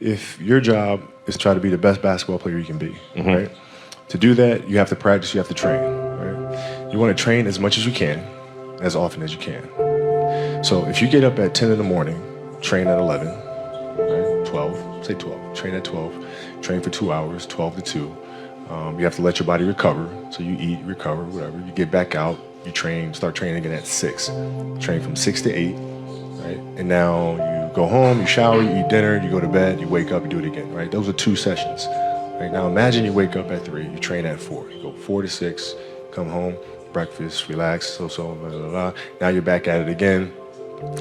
if your job is to try to be the best basketball player you can be, right? To do that, you have to practice, you have to train, right? You want to train as much as you can, as often as you can. So if you get up at 10 in the morning, train at 11, right? 12, say 12, train at 12, train for 2 hours, 12 to 2. You have to let your body recover. So you eat, recover, whatever. You get back out, you train, start training again at 6. Train from 6 to 8, right? And now you go home, you shower, you eat dinner, you go to bed, you wake up, you do it again, right? Those are 2 sessions. Right? Now imagine you wake up at 3, you train at 4. You go 4 to 6, come home, breakfast, relax, blah, blah, blah. Now you're back at it again,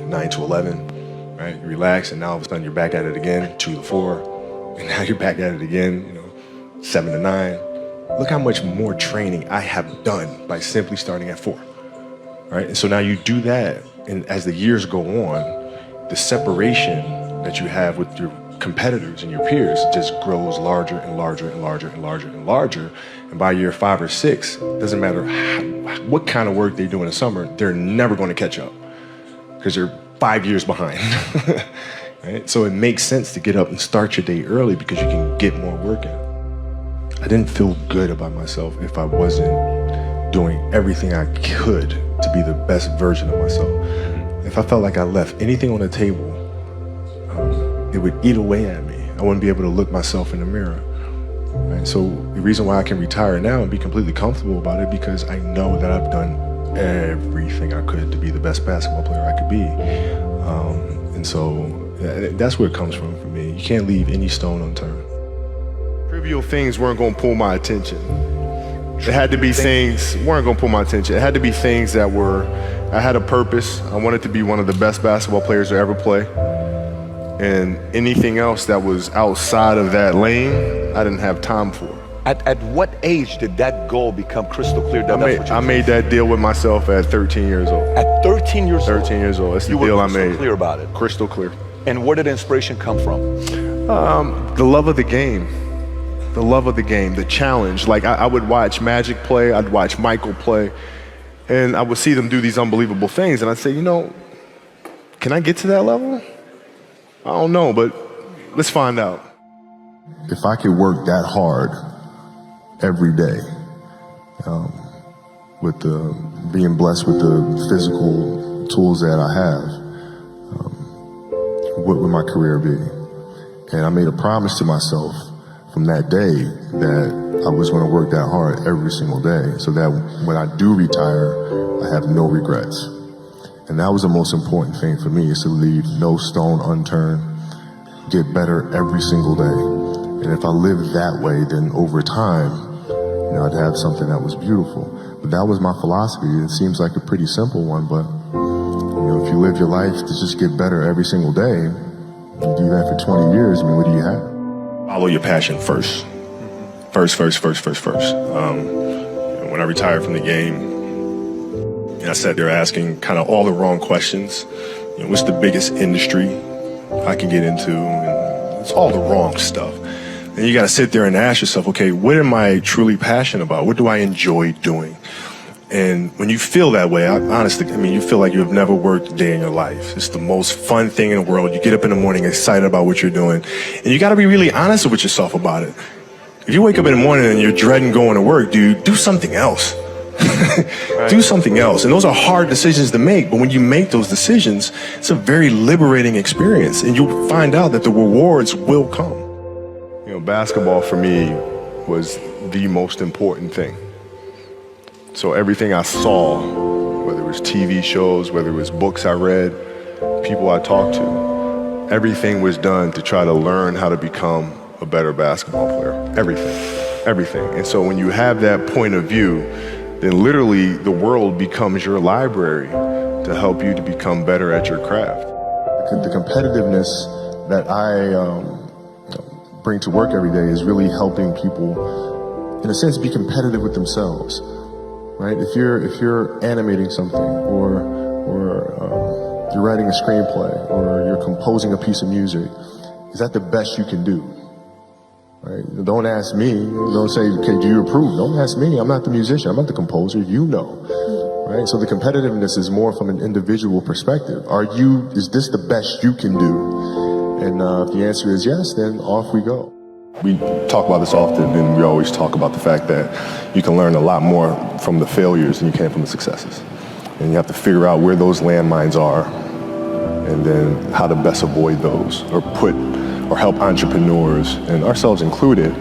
9 to 11, right? You relax, and now all of a sudden you're back at it again, 2 to 4, and now you're back at it again, 7 to 9. Look how much more training I have done by simply starting at 4, right? And so now you do that, and as the years go on, the separation that you have with your competitors and your peers just grows larger and larger and larger and larger and larger. And by year 5 or 6, doesn't matter what kind of work they do in the summer, they're never going to catch up because they're 5 years behind. Right? So it makes sense to get up and start your day early because you can get more work in. I didn't feel good about myself if I wasn't doing everything I could to be the best version of myself. If I felt like I left anything on the table, it would eat away at me. I wouldn't be able to look myself in the mirror. Right? So the reason why I can retire now and be completely comfortable about it, because I know that I've done everything I could to be the best basketball player I could be. And so that's where it comes from for me. You can't leave any stone unturned. Trivial things weren't going to pull my attention. It had to be things weren't going to pull my attention. It had to be things that I had a purpose. I wanted to be one of the best basketball players to ever play. And anything else that was outside of that lane, I didn't have time for. At what age did that goal become crystal clear? I made that deal with myself at 13 years old. At 13 years old? 13 years old. That's the deal I made. You were crystal clear about it? Crystal clear. And where did inspiration come from? The love of the game. The love of the game, the challenge. Like I would watch Magic play, I'd watch Michael play, and I would see them do these unbelievable things, and I'd say, can I get to that level? I don't know, but let's find out. If I could work that hard every day, with being blessed with the physical tools that I have, what would my career be? And I made a promise to myself from that day that I was going to work that hard every single day so that when I do retire, I have no regrets. And that was the most important thing for me, is to leave no stone unturned, get better every single day. And if I lived that way, then over time, I'd have something that was beautiful. But that was my philosophy. It seems like a pretty simple one, but if you live your life to just get better every single day, you do that for 20 years, what do you have? Follow your passion first. First. When I retired from the game, I sat there asking kind of all the wrong questions. What's the biggest industry I can get into? And it's all the wrong stuff. And you got to sit there and ask yourself, okay, what am I truly passionate about? What do I enjoy doing? And when you feel that way, honestly, you feel like you've never worked a day in your life. It's the most fun thing in the world. You get up in the morning excited about what you're doing. And you got to be really honest with yourself about it. If you wake up in the morning and you're dreading going to work, dude, do something else. Do something else. And those are hard decisions to make. But when you make those decisions, it's a very liberating experience. And you'll find out that the rewards will come. Basketball for me was the most important thing. So everything I saw, whether it was TV shows, whether it was books I read, people I talked to, everything was done to try to learn how to become a better basketball player. Everything. And so when you have that point of view, then literally the world becomes your library to help you to become better at your craft. The competitiveness that I bring to work every day is really helping people, in a sense, be competitive with themselves. Right? If you're animating something, or you're writing a screenplay, or you're composing a piece of music, is that the best you can do? Right? Don't ask me. Don't say, okay, do you approve? Don't ask me. I'm not the musician. I'm not the composer. You know. Right? So the competitiveness is more from an individual perspective. Is this the best you can do? And if the answer is yes, then off we go. We talk about this often, and we always talk about the fact that you can learn a lot more from the failures than you can from the successes. And you have to figure out where those landmines are, and then how to best avoid those, or help entrepreneurs, and ourselves included,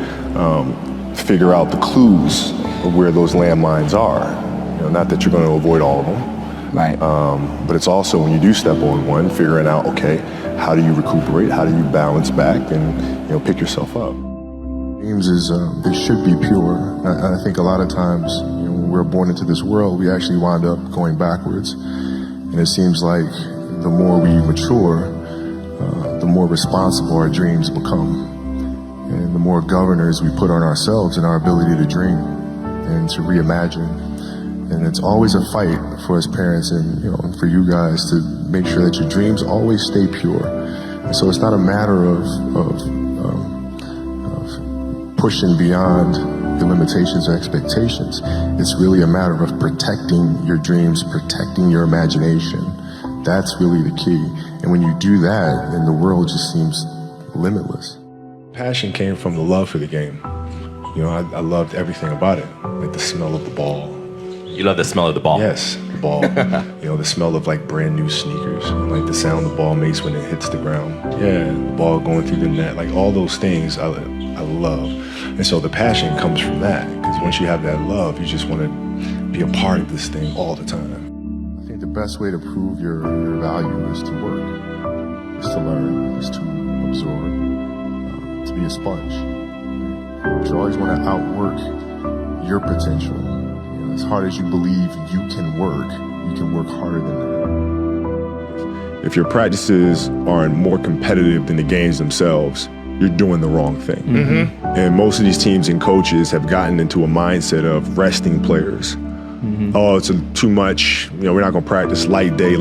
figure out the clues of where those landmines are. You know, not that you're going to avoid all of them, Right. but it's also when you do step on one, figuring out, okay, how do you recuperate? How do you balance back and pick yourself up? Dreams they should be pure. I think a lot of times when we're born into this world, we actually wind up going backwards, and it seems like the more we mature, the more responsible our dreams become, and the more governors we put on ourselves and our ability to dream and to reimagine. And it's always a fight for us parents and for you guys to make sure that your dreams always stay pure. And so it's not a matter of pushing beyond your limitations or expectations. It's really a matter of protecting your dreams, protecting your imagination. That's really the key. And when you do that, then the world just seems limitless. Passion came from the love for the game. I loved everything about it, like the smell of the ball. You love the smell of the ball? Yes, the ball. The smell of like brand new sneakers, and like the sound the ball makes when it hits the ground. Yeah, the ball going through the net, like all those things I love. And so the passion comes from that, because once you have that love, you just want to be a part of this thing all the time. I think the best way to prove your value is to work, is to learn, is to absorb, to be a sponge. But you always want to outwork your potential. As hard as you believe you can work harder than that. If your practices aren't more competitive than the games themselves, you're doing the wrong thing. Mm-hmm. And most of these teams and coaches have gotten into a mindset of resting players. Mm-hmm. Oh, it's too much. We're not going to practice light day.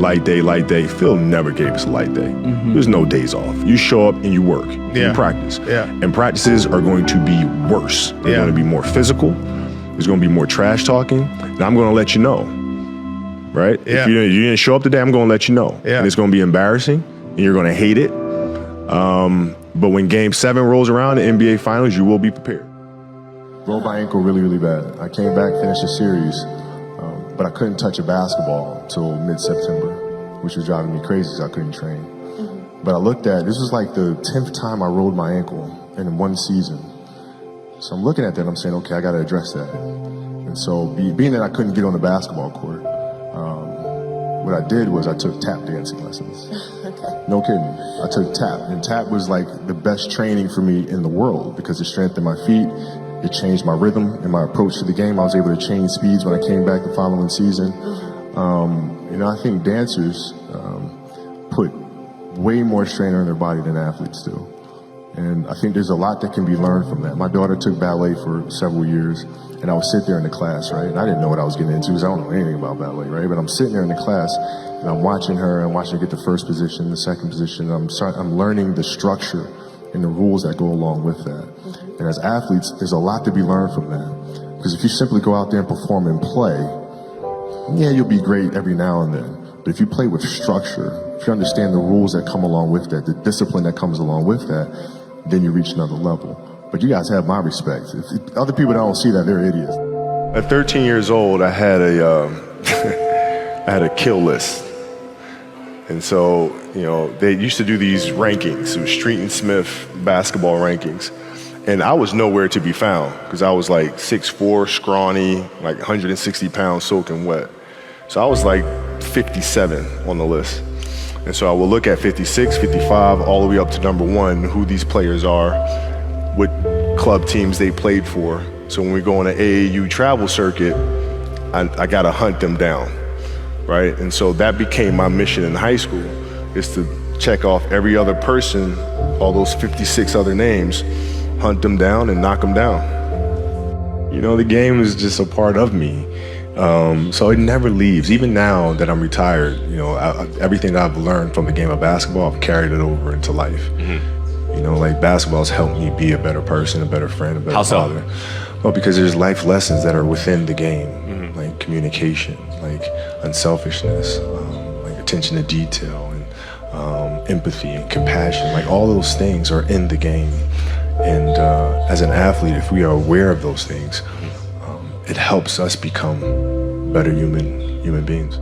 Phil never gave us a light day. Mm-hmm. There's no days off. You show up and you work. You practice. Yeah. And practices are going to be worse. They're going to be more physical. There's going to be more trash talking, and I'm going to let you know, right? Yeah. If you didn't show up today, I'm going to let you know. Yeah. And it's going to be embarrassing, and you're going to hate it. But when Game 7 rolls around, the NBA Finals, you will be prepared. Rolled my ankle really, really bad. I came back, finished the series, but I couldn't touch a basketball until mid-September, which was driving me crazy because I couldn't train. Mm-hmm. But I looked at, this was like the 10th time I rolled my ankle in one season. So I'm looking at that and I'm saying, okay, I got to address that. And so being that I couldn't get on the basketball court, what I did was I took tap dancing lessons. Okay. No kidding. I took tap, and tap was like the best training for me in the world because it strengthened my feet, it changed my rhythm and my approach to the game. I was able to change speeds when I came back the following season. I think dancers put way more strain on their body than athletes do. And I think there's a lot that can be learned from that. My daughter took ballet for several years, and I would sit there in the class, right? And I didn't know what I was getting into because I don't know anything about ballet, right? But I'm sitting there in the class, and I'm watching her get the first position, the second position. I'm learning the structure and the rules that go along with that. Mm-hmm. And as athletes, there's a lot to be learned from that. Because if you simply go out there and perform and play, yeah, you'll be great every now and then. But if you play with structure, if you understand the rules that come along with that, the discipline that comes along with that, then you reach another level. But you guys have my respect. If other people that don't see that, they're idiots. At 13 years old, I had a kill list. And so, they used to do these rankings. It was Street and Smith basketball rankings. And I was nowhere to be found because I was like 6'4", scrawny, like 160 pounds soaking wet. So I was like 57 on the list. And so I will look at 56, 55, all the way up to number 1, who these players are, what club teams they played for. So when we go on an AAU travel circuit, I got to hunt them down, right? And so that became my mission in high school, is to check off every other person, all those 56 other names, hunt them down and knock them down. The game is just a part of me. So it never leaves. Even now that I'm retired, everything that I've learned from the game of basketball, I've carried it over into life. Mm-hmm. Like basketball's helped me be a better person, a better friend, a better father. Well, because there's life lessons that are within the game, mm-hmm. like communication, like unselfishness, like attention to detail, and empathy and compassion. Like all those things are in the game. And as an athlete, if we are aware of those things, it helps us become better human beings.